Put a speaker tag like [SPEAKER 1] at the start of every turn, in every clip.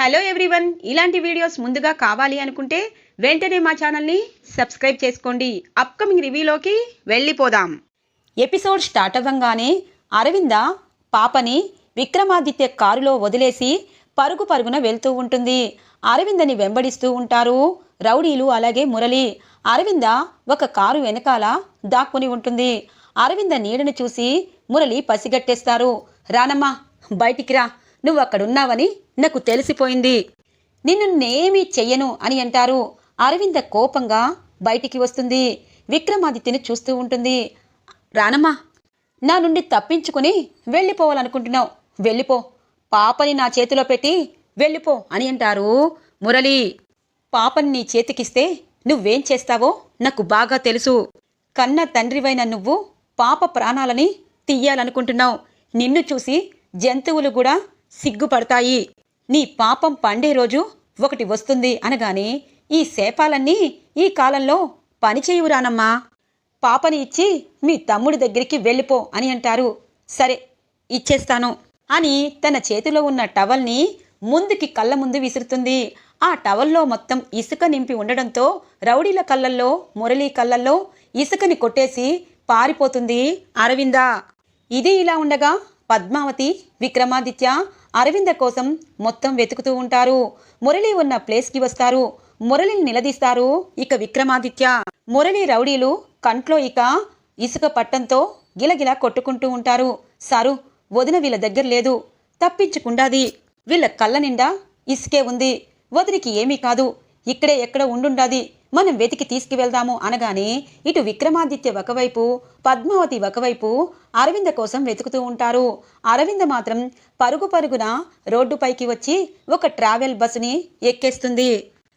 [SPEAKER 1] Hello everyone, ఇలాంటి videos ముందుగా కావాలి అనుకుంటే వెంటనే మా ఛానల్ని సబ్స్క్రైబ్ చేసుకోండి. అప్కమింగ్ రివ్యూలోకి వెళ్ళిపోదాం. ఎపిసోడ్ స్టార్ట్ అవ్వంగానే అరవింద పాపని విక్రమాదిత్య కారులో వదిలేసి పరుగు పరుగున వెళ్తూ ఉంటుంది. అరవిందని వెంబడిస్తూ ఉంటారు రౌడీలు, అలాగే మురళి. అరవింద ఒక కారు వెనకాల దాక్కుని ఉంటుంది. అరవింద నీడను చూసి మురళి పసిగట్టేస్తారు. రానమ్మా, బయటికి రా, నువ్వు అక్కడున్నావని నాకు తెలిసిపోయింది, నిన్ను నేమీ చెయ్యను అని అంటారు. అరవింద కోపంగా బయటికి వస్తుంది. విక్రమాదిత్యని చూస్తూ ఉంటుంది. రానమ్మా, నా నుండి తప్పించుకుని వెళ్ళిపోవాలనుకుంటున్నావు, వెళ్ళిపో, పాపని నా చేతిలో పెట్టి వెళ్ళిపో అని అంటారు మురళి. పాపని నీ చేతికిస్తే నువ్వేం చేస్తావో నాకు బాగా తెలుసు. కన్న తండ్రివైన నువ్వు పాప ప్రాణాలని తీయాలనుకుంటున్నావు. నిన్ను చూసి జంతువులు కూడా సిగ్గుపడతాయి. నీ పాపం పండే రోజు ఒకటి వస్తుంది అనగానే ఈ శాపాలన్నీ ఈ కాలంలో పనిచేయవు రానమ్మా, పాపని ఇచ్చి మీ తమ్ముడి దగ్గరికి వెళ్ళిపో అని అంటారు. సరే, ఇచ్చేస్తాను అని తన చేతిలో ఉన్న టవల్ని ముందుకి కళ్ళ ముందు విసురుతుంది. ఆ టవల్లో మొత్తం ఇసుక నింపి ఉండడంతో రౌడీల కళ్ళల్లో, మురళీ కళ్ళల్లో ఇసుకని కొట్టేసి పారిపోతుంది అరవింద. ఇది ఇలా ఉండగా పద్మావతి, విక్రమాదిత్య అరవింద కోసం మొత్తం వెతుకుతూ ఉంటారు. మురళి ఉన్న ప్లేస్కి వస్తారు. మురళిని నిలదీస్తారు ఇక విక్రమాదిత్య. మురళి రౌడీలు కంట్లో ఇక ఇసుక పట్టంతో గిలగిలా కొట్టుకుంటూ ఉంటారు. సారు, వదిన వీళ్ళ దగ్గర లేదు, తప్పించుకుండాది, వీళ్ళ కళ్ళ నిండా ఇసుకే ఉంది, వదినికి ఏమీ కాదు, ఇక్కడే ఎక్కడ ఉండుండాది, మనం వెతికి తీసుకువెళ్దాము అనగానే ఇటు విక్రమాదిత్య ఒకవైపు, పద్మావతి ఒకవైపు అరవింద కోసం వెతుకుతూ ఉంటారు. అరవింద మాత్రం పరుగు పరుగున రోడ్డుపైకి వచ్చి ఒక ట్రావెల్ బస్సుని ఎక్కేస్తుంది.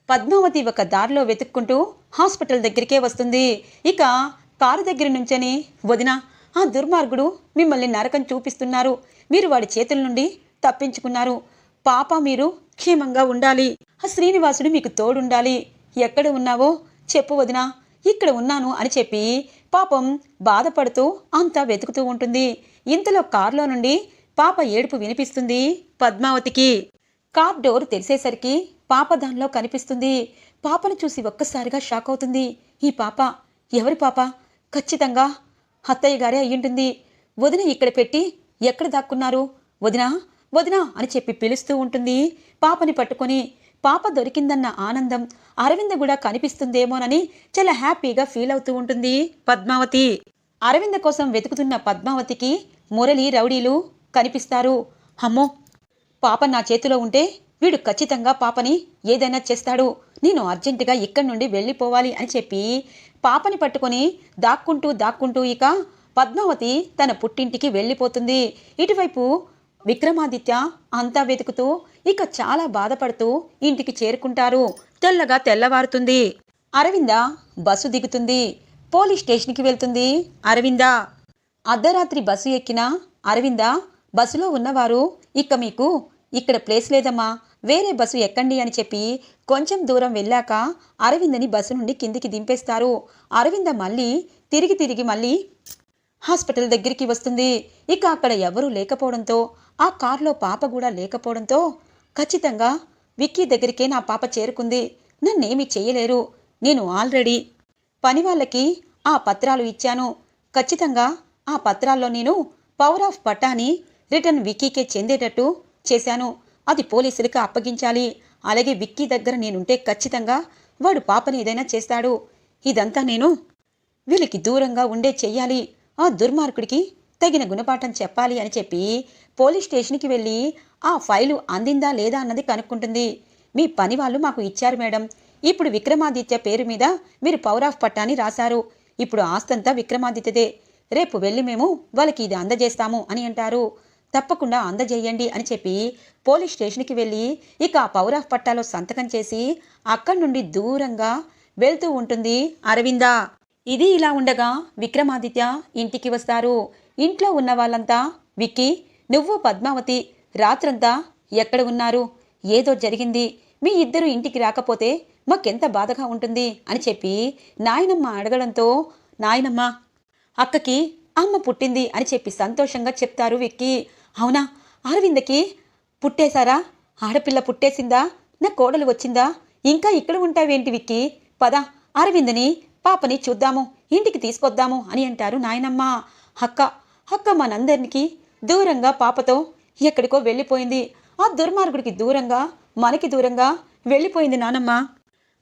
[SPEAKER 1] పద్మావతి ఒక దారిలో వెతుక్కుంటూ హాస్పిటల్ దగ్గరికే వస్తుంది. ఇక కారు దగ్గర నుంచని, వదిన, ఆ దుర్మార్గుడు మిమ్మల్ని నరకం చూపిస్తున్నారు, మీరు వాడి చేతుల నుండి తప్పించుకున్నారు, పాప మీరు క్షేమంగా ఉండాలి, ఆ శ్రీనివాసుడు మీకు తోడుండాలి, ఎక్కడ ఉన్నావో చెప్పు వదినా, ఇక్కడ ఉన్నాను అని చెప్పి పాపం బాధపడుతూ అంతా వెతుకుతూ ఉంటుంది. ఇంతలో కారులో నుండి పాప ఏడుపు వినిపిస్తుంది పద్మావతికి. కార్ డోర్ తెరిసేసరికి పాప దానిలో కనిపిస్తుంది. పాపను చూసి ఒక్కసారిగా షాక్ అవుతుంది. ఈ పాప ఎవరి పాప? ఖచ్చితంగా అత్తయ్య గారే అయ్యుంటుంది. వదిన ఇక్కడ పెట్టి ఎక్కడ దాక్కున్నారు? వదినా, వదినా అని చెప్పి పిలుస్తూ ఉంటుంది పాపని పట్టుకొని. పాప దొరికిందన్న ఆనందం అరవింద కూడా కనిపిస్తుందేమోనని చాలా హ్యాపీగా ఫీల్ అవుతూ ఉంటుంది పద్మావతి. అరవింద కోసం వెతుకుతున్న పద్మావతికి మురళి, రౌడీలు కనిపిస్తారు. అమ్మో, పాప నా చేతిలో ఉంటే వీడు ఖచ్చితంగా పాపని ఏదైనా చేస్తాడు, నేను అర్జెంటుగా ఇక్కడి నుండి వెళ్ళిపోవాలి అని చెప్పి పాపని పట్టుకొని దాక్కుంటూ ఇక పద్మావతి తన పుట్టింటికి వెళ్ళిపోతుంది. ఇటువైపు విక్రమాదిత్య అంతా వెతుకుతూ ఇక చాలా బాధపడుతూ ఇంటికి చేరుకుంటారు. తెల్లగా తెల్లవారుతుంది. అరవింద బస్సు దిగుతుంది. పోలీస్ స్టేషన్కి వెళ్తుంది అరవింద. అర్ధరాత్రి బస్సు ఎక్కిన అరవింద, బస్సులో ఉన్నవారు ఇక మీకు ఇక్కడ ప్లేస్ లేదమ్మా, వేరే బస్సు ఎక్కండి అని చెప్పి కొంచెం దూరం వెళ్ళాక అరవిందని బస్సు నుండి కిందికి దింపేస్తారు. అరవింద మళ్ళీ తిరిగి మళ్ళీ హాస్పిటల్ దగ్గరికి వస్తుంది. ఇక అక్కడ ఎవరూ లేకపోవడంతో, ఆ కారులో పాప కూడా లేకపోవడంతో ఖచ్చితంగా విక్కీ దగ్గరికే నా పాప చేరుకుంది, నన్నేమీ చెయ్యలేరు, నేను ఆల్రెడీ పని వాళ్ళకి ఆ పత్రాలు ఇచ్చాను, ఖచ్చితంగా ఆ పత్రాల్లో నేను పవర్ ఆఫ్ పట్టాని రిటర్న్ విక్కీకే చెందేటట్టు చేశాను, అది పోలీసులకి అప్పగించాలి, అలాగే విక్కీ దగ్గర నేనుంటే ఖచ్చితంగా వాడు పాపని ఏదైనా చేస్తాడు, ఇదంతా నేను వీళ్ళకి దూరంగా ఉండే చెయ్యాలి, ఆ దుర్మార్గుడికి తగిన గుణపాఠం చెప్పాలి అని చెప్పి పోలీస్ స్టేషన్కి వెళ్ళి ఆ ఫైలు అందిందా లేదా అన్నది కనుక్కుంటుంది. మీ పని వాళ్ళు మాకు ఇచ్చారు మేడం, ఇప్పుడు విక్రమాదిత్య పేరు మీద మీరు పవర్ ఆఫ్ పట్టాని రాశారు, ఇప్పుడు ఆస్తంతా విక్రమాదిత్యదే, రేపు వెళ్ళి మేము వాళ్ళకి ఇది అందజేస్తాము అని అంటారు. తప్పకుండా అందజేయండి అని చెప్పి పోలీస్ స్టేషన్కి వెళ్ళి ఇక ఆ పవర్ ఆఫ్ పట్టాలో సంతకం చేసి అక్కడి నుండి దూరంగా వెళ్తూ ఉంటుంది అరవింద. ఇది ఇలా ఉండగా విక్రమాదిత్య ఇంటికి వస్తారు. ఇంట్లో ఉన్న వాళ్ళంతా, విక్కీ, నువ్వు పద్మావతి రాత్రంతా ఎక్కడ ఉన్నారు? ఏదో జరిగింది, మీ ఇద్దరు ఇంటికి రాకపోతే మాకెంత బాధగా ఉంటుంది అని చెప్పి నాయనమ్మ అడగడంతో, నాయనమ్మ, అక్కకి అమ్మ పుట్టింది అని చెప్పి సంతోషంగా చెప్తారు విక్కీ. అవునా, అరవిందకి పుట్టేశారా? ఆడపిల్ల పుట్టేసిందా, నా కోడలు వచ్చిందా, ఇంకా ఇక్కడ ఉంటావేంటి విక్కీ, పద అరవిందని పాపని చూద్దాము, ఇంటికి తీసుకొద్దాము అని అంటారు నాయనమ్మ. అక్క అక్క మనందరికీ దూరంగా పాపతో ఎక్కడికో వెళ్ళిపోయింది, ఆ దుర్మార్గుడికి దూరంగా మనకి దూరంగా వెళ్ళిపోయింది నానమ్మ.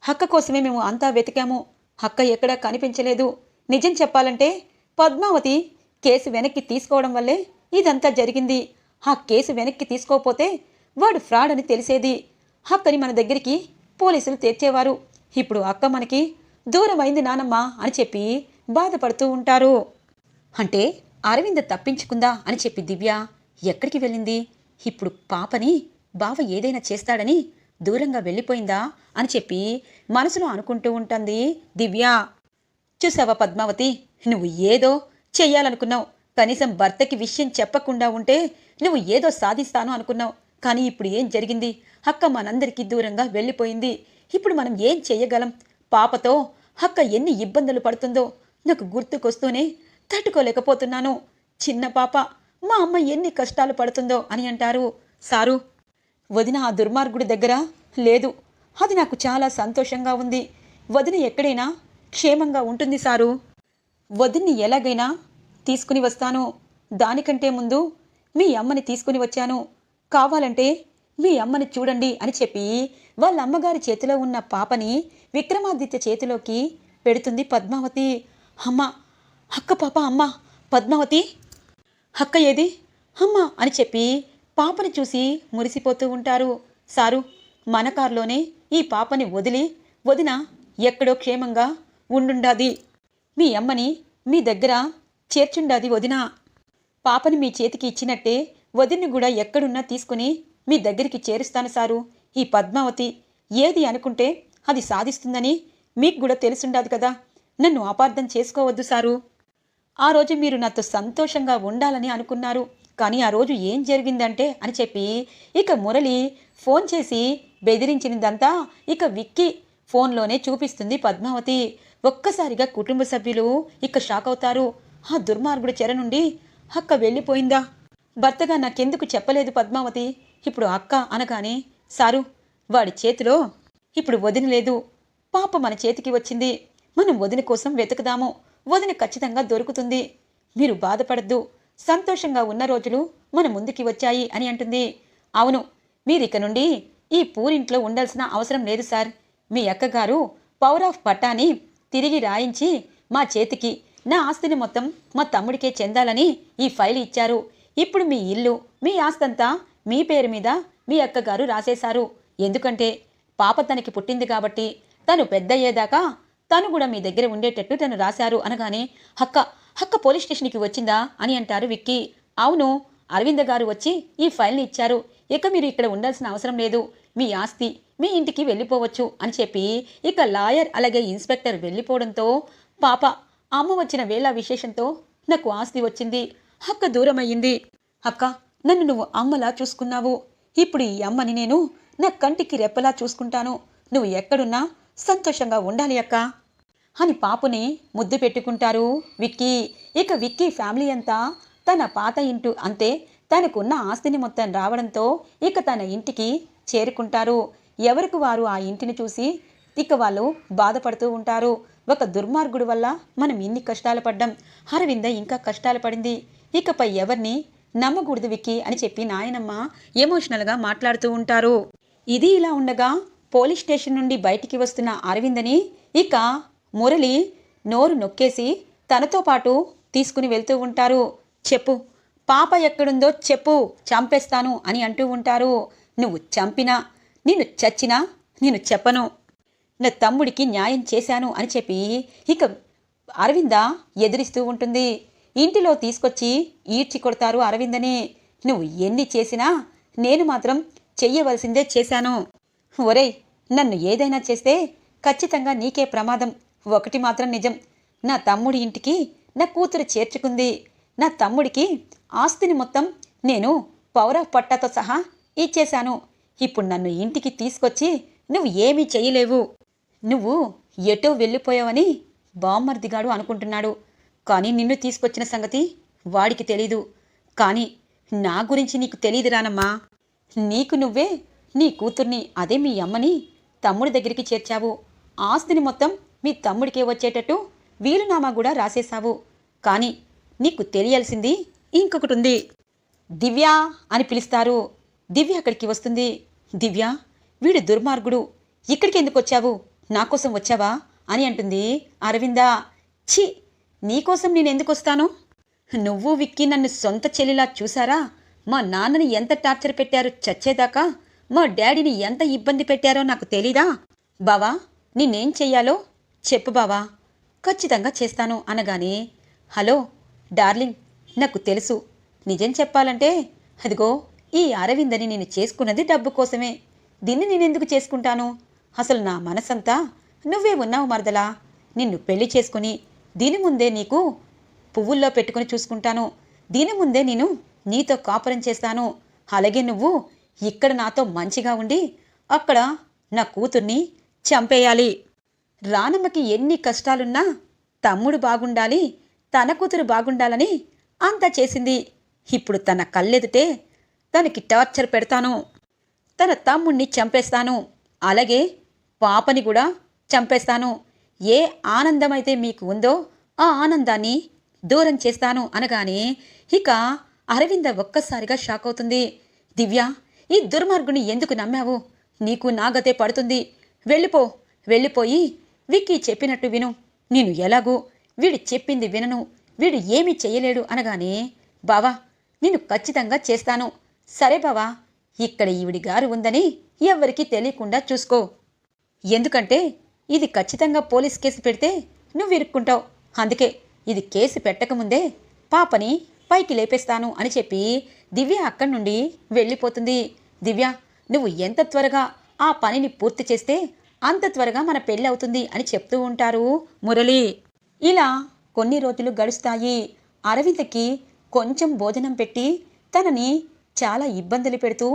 [SPEAKER 1] అక్క కోసమే మేము అంతా వెతికాము, అక్క ఎక్కడా కనిపించలేదు. నిజం చెప్పాలంటే పద్మావతి కేసు వెనక్కి తీసుకోవడం వల్లే ఇదంతా జరిగింది. ఆ కేసు వెనక్కి తీసుకోకపోతే వాడు ఫ్రాడ్ అని తెలిసేది, అక్కని మన దగ్గరికి పోలీసులు తెచ్చేవారు. ఇప్పుడు అక్క మనకి దూరం అయింది నానమ్మ అని చెప్పి బాధపడుతూ ఉంటారు. అంటే అరవింద తప్పించుకుందా అని చెప్పి దివ్య ఎక్కడికి వెళ్ళింది, ఇప్పుడు పాపని బావ ఏదైనా చేస్తాడని దూరంగా వెళ్ళిపోయిందా అని చెప్పి మనసులో అనుకుంటూ ఉంటుంది దివ్య. చూసావా పద్మావతి, నువ్వు ఏదో చెయ్యాలనుకున్నావు, కనీసం భర్తకి విషయం చెప్పకుండా ఉంటే నువ్వు ఏదో సాధిస్తాను అనుకున్నావు. కానీ ఇప్పుడు ఏం జరిగింది, అక్క మనందరికీ దూరంగా వెళ్ళిపోయింది. ఇప్పుడు మనం ఏం చెయ్యగలం, పాపతో అక్క ఎన్ని ఇబ్బందులు పడుతుందో నాకు గుర్తుకొస్తూనే తట్టుకోలేకపోతున్నాను. చిన్న పాప, మా అమ్మ ఎన్ని కష్టాలు పడుతుందో అని అంటారు. సారు, వదిన ఆ దుర్మార్గుడి దగ్గర లేదు, అది నాకు చాలా సంతోషంగా ఉంది. వదిన ఎక్కడైనా క్షేమంగా ఉంటుంది సారు, వదిన్ని ఎలాగైనా తీసుకుని వస్తాను. దానికంటే ముందు మీ అమ్మని తీసుకుని వచ్చాను, కావాలంటే మీ అమ్మని చూడండి అని చెప్పి వాళ్ళ అమ్మగారి చేతిలో ఉన్న పాపని విక్రమాదిత్య చేతిలోకి పెడుతుంది పద్మావతి. అమ్మ, అక్క పాప, అమ్మ పద్మావతి, అక్క ఏది అమ్మ అని చెప్పి పాపని చూసి మురిసిపోతూ ఉంటారు. సారు, మన కారులోనే ఈ పాపని వదిలి వదిన ఎక్కడో క్షేమంగా ఉండుండాది, మీ అమ్మని మీ దగ్గర చేర్చుండాది వదిన. పాపని మీ చేతికి ఇచ్చినట్టే వదిన్ని కూడా ఎక్కడున్నా తీసుకుని మీ దగ్గరికి చేరుస్తాను సారు. ఈ పద్మావతి ఏది అనుకుంటే అది సాధిస్తుందని మీకు కూడా తెలుసుండాది కదా, నన్ను అపార్థం చేసుకోవద్దు సారు. ఆ రోజు మీరు నాతో సంతోషంగా ఉండాలని అనుకున్నారు, కానీ ఆ రోజు ఏం జరిగిందంటే అని చెప్పి ఇక మురళి ఫోన్ చేసి బెదిరించినదంతా ఇక విక్కీ ఫోన్లోనే చూపిస్తుంది పద్మావతి. ఒక్కసారిగా కుటుంబ సభ్యులు ఇక షాక్ అవుతారు. ఆ దుర్మార్గుడి చెర నుండి అక్క వెళ్ళిపోయిందా, భర్తగా నాకెందుకు చెప్పలేదు పద్మావతి. ఇప్పుడు అక్క అనగానే, సారు, వాడి చేతిలో ఇప్పుడు వదిన లేదు, పాప మన చేతికి వచ్చింది, మనం వదిన కోసం వెతుకుదాము, వదిన ఖచ్చితంగా దొరుకుతుంది, మీరు బాధపడద్దు, సంతోషంగా ఉన్న రోజులు మన ముందుకి వచ్చాయి అని అంటుంది. అవును, మీరిక నుండి ఈ పూరింట్లో ఉండాల్సిన అవసరం లేదు సార్. మీ అక్కగారు పవర్ ఆఫ్ పట్టాని తిరిగి రాయించి మా చేతికి నా ఆస్తిని మొత్తం మా తమ్ముడికే చెందాలని ఈ ఫైల్ ఇచ్చారు. ఇప్పుడు మీ ఇల్లు, మీ ఆస్తంతా మీ పేరు మీద మీ అక్కగారు రాసేశారు. ఎందుకంటే పాప తనకి పుట్టింది కాబట్టి తను పెద్దయ్యేదాకా తను కూడా మీ దగ్గర ఉండేటట్టు తను రాశారు అనగానే, అక్క అక్క పోలీస్ స్టేషన్కి వచ్చిందా అని అంటారు విక్కీ. అవును, అరవింద గారు వచ్చి ఈ ఫైల్ని ఇచ్చారు, ఇక మీరు ఇక్కడ ఉండాల్సిన అవసరం లేదు, మీ ఆస్తి మీ ఇంటికి వెళ్ళిపోవచ్చు అని చెప్పి ఇక లాయర్ అలాగే ఇన్స్పెక్టర్ వెళ్ళిపోవడంతో పాప అమ్మ వచ్చిన వేళ విశేషంతో నాకు ఆస్తి వచ్చింది, అక్క దూరం అయ్యింది. అక్క, నన్ను నువ్వు అమ్మలా చూసుకున్నావు, ఇప్పుడు ఈ అమ్మని నేను నా కంటికి రెప్పలా చూసుకుంటాను, నువ్వు ఎక్కడున్నా సంతోషంగా ఉండాలి అక్క అని పాపుని ముద్దు పెట్టుకుంటారు విక్కీ. ఇక విక్కీ ఫ్యామిలీ అంతా తన పాత ఇంటి అంతే తనకున్న ఆస్తిని మొత్తం రావడంతో ఇక తన ఇంటికి చేరుకుంటారు. ఎవరికి వారు ఆ ఇంటిని చూసి ఇక వాళ్ళు బాధపడుతూ ఉంటారు. ఒక దుర్మార్గుడు వల్ల మనం ఇన్ని కష్టాలు పడ్డాం, అరవింద ఇంకా కష్టాలు పడింది, ఇకపై ఎవరిని నమ్మకూడదు విక్కీ అని చెప్పి నాయనమ్మ ఎమోషనల్గా మాట్లాడుతూ ఉంటారు. ఇది ఇలా ఉండగా పోలీస్ స్టేషన్ నుండి బయటికి వస్తున్న అరవిందని ఇక మురళి నోరు నొక్కేసి తనతో పాటు తీసుకుని వెళ్తూ ఉంటారు. చెప్పు, పాప ఎక్కడుందో చెప్పు, చంపేస్తాను అని అంటూ ఉంటారు. నువ్వు చంపినా, నేను చచ్చినా నేను చెప్పను, నా తమ్ముడికి న్యాయం చేశాను అని చెప్పి ఇక అరవింద ఎదిరిస్తూ ఉంటుంది. ఇంటిలో తీసుకొచ్చి ఈడ్చి కొడతారు అరవిందని. నువ్వు ఎన్ని చేసినా నేను మాత్రం చెయ్యవలసిందే చేశాను. ఒరేయ్, నన్ను ఏదైనా చేస్తే ఖచ్చితంగా నీకే ప్రమాదం. ఒకటి మాత్రం నిజం, నా తమ్ముడి ఇంటికి నా కూతురు చేర్చుకుంది, నా తమ్ముడికి ఆస్తిని మొత్తం నేను పవర్ ఆఫ్ పట్టాతో సహా ఇచ్చేశాను. ఇప్పుడు నన్ను ఇంటికి తీసుకొచ్చి నువ్వు ఏమీ చెయ్యలేవు, నువ్వు ఎటో వెళ్ళిపోయావని బామ్మర్దిగాడు అనుకుంటున్నాడు, కానీ నిన్ను తీసుకొచ్చిన సంగతి వాడికి తెలీదు. కానీ నా గురించి నీకు తెలియదు రానమ్మా, నీకు నువ్వే నీ కూతుర్ని, అదే మీ అమ్మని తమ్ముడి దగ్గరికి చేర్చావు. ఆస్తిని మొత్తం మీ తమ్ముడికే వచ్చేటట్టు వీలునామా కూడా రాసేశావు. కానీ నీకు తెలియాల్సింది ఇంకొకటి ఉంది. దివ్య అని పిలుస్తారు. దివ్య అక్కడికి వస్తుంది. దివ్య, వీడు దుర్మార్గుడు, ఇక్కడికి ఎందుకు వచ్చావు? నా కోసం వచ్చావా అని అంటుంది అరవింద. ఛీ, నీకోసం నేనెందుకు వస్తాను? నువ్వు విక్కీ నన్ను సొంత చెల్లిలా చూసారా? మా నాన్నని ఎంత టార్చర్ పెట్టారో చచ్చేదాకా, మా డాడీని ఎంత ఇబ్బంది పెట్టారో నాకు తెలీదా? బావా, నిన్నేం చెయ్యాలో చెప్పు బావా, ఖచ్చితంగా చేస్తాను అనగానే, హలో డార్లింగ్, నాకు తెలుసు. నిజం చెప్పాలంటే అదిగో ఈ అరవిందని నేను చేసుకున్నది డబ్బు కోసమే. దీన్ని నేనెందుకు చేసుకుంటాను? అసలు నా మనసంతా నువ్వే ఉన్నావు మరదలా. నిన్ను పెళ్లి చేసుకుని దీని ముందే నీకు పువ్వుల్లో పెట్టుకుని చూసుకుంటాను. దీని ముందే నేను నీతో కాపురం చేస్తాను. అలాగే నువ్వు ఇక్కడ నాతో మంచిగా ఉండి అక్కడ నా కూతుర్ని చంపేయాలి. రానమ్మకి ఎన్ని కష్టాలున్నా తమ్ముడు బాగుండాలి, తన కూతురు బాగుండాలని అంతా చేసింది. ఇప్పుడు తన కళ్ళెదుటే తనకి టార్చర్ పెడతాను. తన తమ్ముణ్ణి చంపేస్తాను. అలాగే పాపని కూడా చంపేస్తాను. ఏ ఆనందమైతే మీకు ఉందో ఆ ఆనందాన్ని దూరం చేస్తాను అనగానే ఇక అరవింద ఒక్కసారిగా షాక్ అవుతుంది. దివ్య, ఈ దుర్మార్గుని ఎందుకు నమ్మావు? నీకు నాగతే పడుతుంది. వెళ్ళిపోయి విక్కీ చెప్పినట్టు విను. నేను ఎలాగూ వీడు చెప్పింది వినను, వీడు ఏమీ చెయ్యలేడు అనగానే, బావా నేను ఖచ్చితంగా చేస్తాను. సరే బావా, ఇక్కడ ఈవిడి గారు ఉందని ఎవ్వరికీ తెలియకుండా చూసుకో. ఎందుకంటే ఇది ఖచ్చితంగా పోలీస్ కేసు పెడితే నువ్వు ఇరుక్కుంటావు. అందుకే ఇది కేసు పెట్టకముందే పాపని పైకి లేపేస్తాను అని చెప్పి దివ్య అక్కడి నుండి వెళ్ళిపోతుంది. దివ్య, నువ్వు ఎంత త్వరగా ఆ పనిని పూర్తి చేస్తే అంత త్వరగా మన పెళ్ళి అవుతుంది అని చెప్తూ ఉంటారు మురళి. ఇలా కొన్ని రోజులు గడుస్తాయి. అరవిందకి కొంచెం భోజనం పెట్టి తనని చాలా ఇబ్బందులు పెడుతూ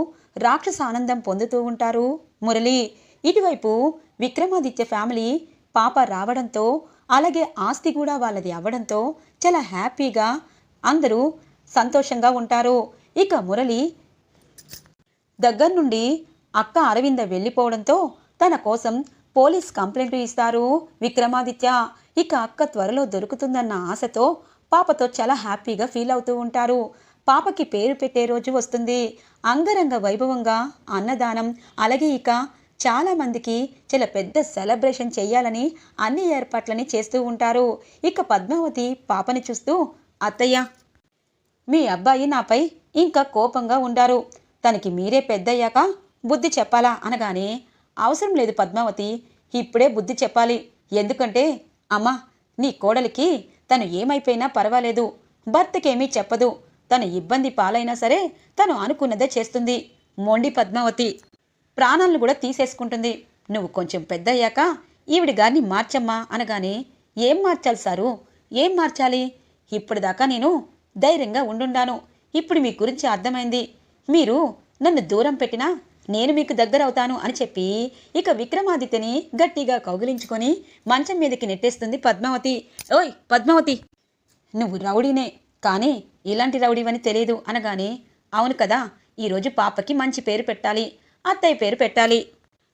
[SPEAKER 1] రాక్షస ఆనందం పొందుతూ ఉంటారు మురళి. ఇటువైపు విక్రమాదిత్య ఫ్యామిలీ పాప రావడంతో, అలాగే ఆస్తి కూడా వాళ్ళది అవ్వడంతో చాలా హ్యాపీగా అందరూ సంతోషంగా ఉంటారు. ఇక మురళి దగ్గర నుండి అక్క అరవింద వెళ్ళిపోవడంతో తన కోసం పోలీస్ కంప్లైంట్ ఇస్తారు విక్రమాదిత్య. ఇక అక్క త్వరలో దొరుకుతుందన్న ఆశతో పాపతో చాలా హ్యాపీగా ఫీల్ అవుతూ ఉంటారు. పాపకి పేరు పెట్టే రోజు వస్తుంది. అంగరంగ వైభవంగా అన్నదానం, అలాగే ఇక చాలామందికి చాలా పెద్ద సెలబ్రేషన్ చెయ్యాలని అన్ని ఏర్పాట్లని చేస్తూ ఉంటారు. ఇక పద్మావతి పాపని చూస్తూ, అత్తయ్య, మీ అబ్బాయి నాపై ఇంకా కోపంగా ఉండారు. తనకి మీరే పెద్దయ్యాక బుద్ధి చెప్పాలా అనగానే, అవసరం లేదు పద్మావతి, ఇప్పుడే బుద్ధి చెప్పాలి. ఎందుకంటే అమ్మా, నీ కోడలికి తను ఏమైపోయినా పర్వాలేదు, భర్తకేమీ చెప్పదు. తను ఇబ్బంది పాలైనా సరే తను అనుకున్నదే చేస్తుంది. మొండి పద్మావతి ప్రాణాలను కూడా తీసేసుకుంటుంది. నువ్వు కొంచెం పెద్దయ్యాక ఈవిడి గారిని మార్చమ్మా అనగానే, ఏం మార్చాలి సారు, ఏం మార్చాలి? ఇప్పటిదాకా నేను ధైర్యంగా ఉండుండాను. ఇప్పుడు మీ గురించి అర్థమైంది. మీరు నన్ను దూరం పెట్టినా నేను మీకు దగ్గర అవుతాను అని చెప్పి ఇక విక్రమాదిత్యని గట్టిగా కౌగిలించుకొని మంచం మీదకి నెట్టేస్తుంది పద్మావతి. ఓయ్ పద్మావతి, నువ్వు రౌడీనే, కానీ ఇలాంటి రౌడీవని తెలియదు అనగానే, అవును కదా, ఈరోజు పాపకి మంచి పేరు పెట్టాలి, అత్తయ్య పేరు పెట్టాలి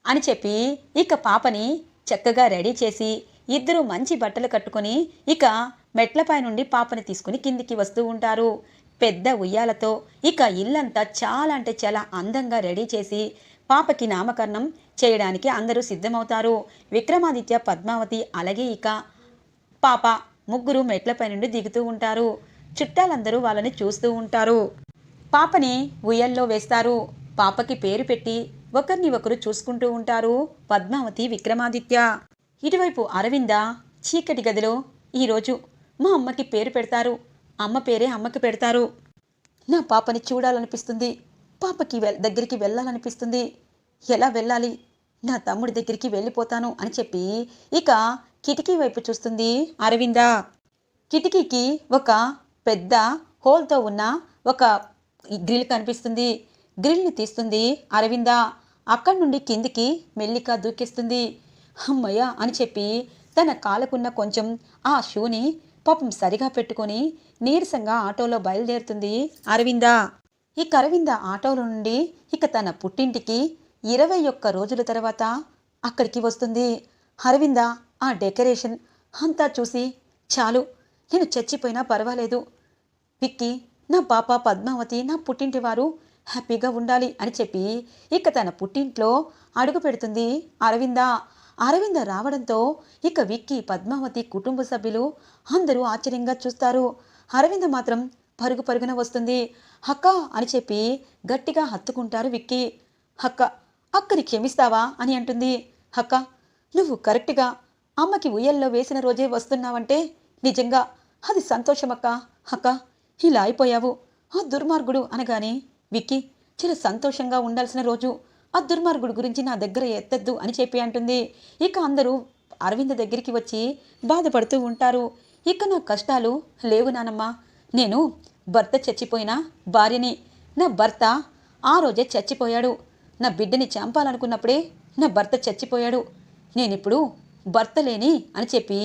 [SPEAKER 1] అని చెప్పి ఇక పాపని చక్కగా రెడీ చేసి ఇద్దరూ మంచి బట్టలు కట్టుకొని ఇక మెట్లపై నుండి పాపని తీసుకుని కిందికి వస్తూ ఉంటారు. పెద్ద ఉయ్యాలతో ఇక ఇల్లంతా చాలా అంటే చాలా అందంగా రెడీ చేసి పాపకి నామకరణం చేయడానికి అందరూ సిద్ధమవుతారు. విక్రమాదిత్య, పద్మావతి, అలాగే ఇక పాప ముగ్గురు మెట్లపై నుండి దిగుతూ ఉంటారు. చుట్టాలందరూ వాళ్ళని చూస్తూ ఉంటారు. పాపని ఉయ్యల్లో వేస్తారు. పాపకి పేరు పెట్టి ఒకరిని ఒకరు చూసుకుంటూ ఉంటారు పద్మావతి, విక్రమాదిత్య. ఇటువైపు అరవింద చీకటి గదిలో, ఈరోజు మా అమ్మకి పేరు పెడతారు, అమ్మ పేరే అమ్మకి పెడతారు. నా పాపని చూడాలనిపిస్తుంది, పాపకి దగ్గరికి వెళ్ళాలనిపిస్తుంది. ఎలా వెళ్ళాలి? నా తమ్ముడి దగ్గరికి వెళ్ళిపోతాను అని చెప్పి ఇక కిటికీ వైపు చూస్తుంది అరవింద. కిటికీకి ఒక పెద్ద హోల్తో ఉన్న ఒక గ్రిల్ కనిపిస్తుంది. గ్రిల్ని తీస్తుంది అరవింద. అక్కడి నుండి కిందికి మెల్లిగా దూకేస్తుంది. అమ్మయ్య అని చెప్పి తన కాలకున్న కొంచెం ఆ షూని పాపం సరిగా పెట్టుకొని నీరసంగా ఆటోలో బయలుదేరుతుంది అరవింద. ఇక అరవింద ఆటోలో నుండి ఇక తన పుట్టింటికి 21 రోజుల తర్వాత అక్కడికి వస్తుంది. అరవింద ఆ డెకరేషన్ అంతా చూసి, చాలు, నేను చచ్చిపోయినా పర్వాలేదు, విక్కీ, నా పాప పద్మావతి, నా పుట్టింటి వారు హ్యాపీగా ఉండాలి అని చెప్పి ఇక తన పుట్టింట్లో అడుగు పెడుతుంది అరవింద. అరవింద రావడంతో ఇక విక్కీ, పద్మావతి కుటుంబ సభ్యులు అందరూ ఆశ్చర్యంగా చూస్తారు. అరవింద మాత్రం పరుగు పరుగున వస్తుంది. అక్క అని చెప్పి గట్టిగా హత్తుకుంటారు విక్కీ. అక్క, అక్కని క్షమిస్తావా అని అంటుంది. అక్క, నువ్వు కరెక్ట్గా అమ్మకి ఉయ్యల్లో వేసిన రోజే వస్తున్నావంటే నిజంగా అది సంతోషమక్క. అక్క, ఇలా అయిపోయావు, ఆ దుర్మార్గుడు అనగానే, విక్కీ, చాలా సంతోషంగా ఉండాల్సిన రోజు, ఆ దుర్మార్గుడు గురించి నా దగ్గర ఎత్తద్దు అని చెప్పి అంటుంది. ఇక అందరూ అరవింద దగ్గరికి వచ్చి బాధపడుతూ ఉంటారు. ఇక నా కష్టాలు లేవు నానమ్మ, నేను భర్త చచ్చిపోయిన భార్యని, నా భర్త ఆ రోజే చచ్చిపోయాడు, నా బిడ్డని చంపాలనుకున్నప్పుడే నా భర్త చచ్చిపోయాడు, నేనిప్పుడు భర్త లేని అని చెప్పి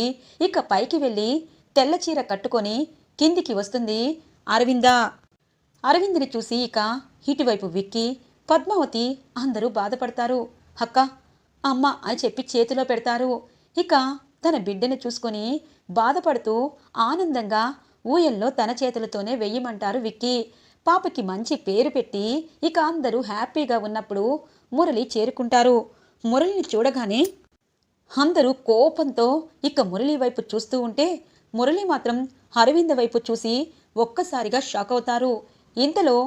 [SPEAKER 1] ఇక పైకి వెళ్ళి తెల్ల చీర కట్టుకొని కిందికి వస్తుంది అరవింద. అరవింద్ని చూసి ఇక ఇటువైపు విక్కీ, పద్మావతి అందరూ బాధపడతారు. అక్క, అమ్మ అని చెప్పి చేతిలో పెడతారు. ఇక తన బిడ్డని చూసుకొని బాధపడుతూ ఆనందంగా ఊయల్లో తన చేతులతోనే వెయ్యమంటారు విక్కీ. పాపకి మంచి పేరు పెట్టి ఇక అందరూ హ్యాపీగా ఉన్నప్పుడు మురళి చేరుకుంటారు. మురళిని చూడగానే అందరూ కోపంతో ఇక మురళి వైపు చూస్తూ ఉంటే మురళి మాత్రం అరవింద వైపు చూసి ఒక్కసారిగా షాక్ అవుతారు. ఇంతలో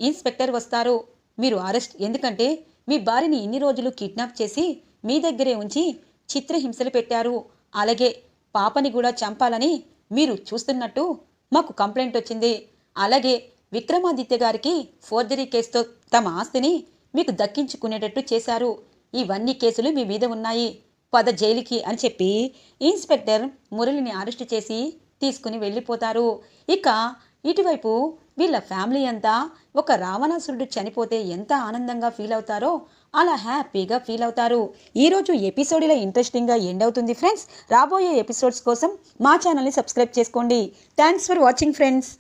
[SPEAKER 1] ఇన్స్పెక్టర్ వస్తారు. మీరు అరెస్ట్, ఎందుకంటే మీ భార్యని ఇన్ని రోజులు కిడ్నాప్ చేసి మీ దగ్గరే ఉంచి చిత్రహింసలు పెట్టారు, అలాగే పాపని కూడా చంపాలని మీరు చూస్తున్నట్టు మాకు కంప్లైంట్ వచ్చింది, అలాగే విక్రమాదిత్య గారికి ఫోర్జరీ కేసుతో తమ ఆస్తిని మీకు దక్కించుకునేటట్టు చేశారు, ఇవన్నీ కేసులు మీ మీద ఉన్నాయి, పద జైలుకి అని చెప్పి ఇన్స్పెక్టర్ మురళిని అరెస్ట్ చేసి తీసుకుని వెళ్ళిపోతారు. ఇక ఇటువైపు వీళ్ళ ఫ్యామిలీ అంతా ఒక రావణాసురుడు చనిపోతే ఎంత ఆనందంగా ఫీల్ అవుతారో అలా హ్యాపీగా ఫీల్ అవుతారు. ఈరోజు ఎపిసోడ్ ఇలా ఇంట్రెస్టింగ్గా ఎండ్ అవుతుంది ఫ్రెండ్స్. రాబోయే ఎపిసోడ్స్ కోసం మా ఛానల్ని సబ్స్క్రైబ్ చేసుకోండి. Thanks for watching friends.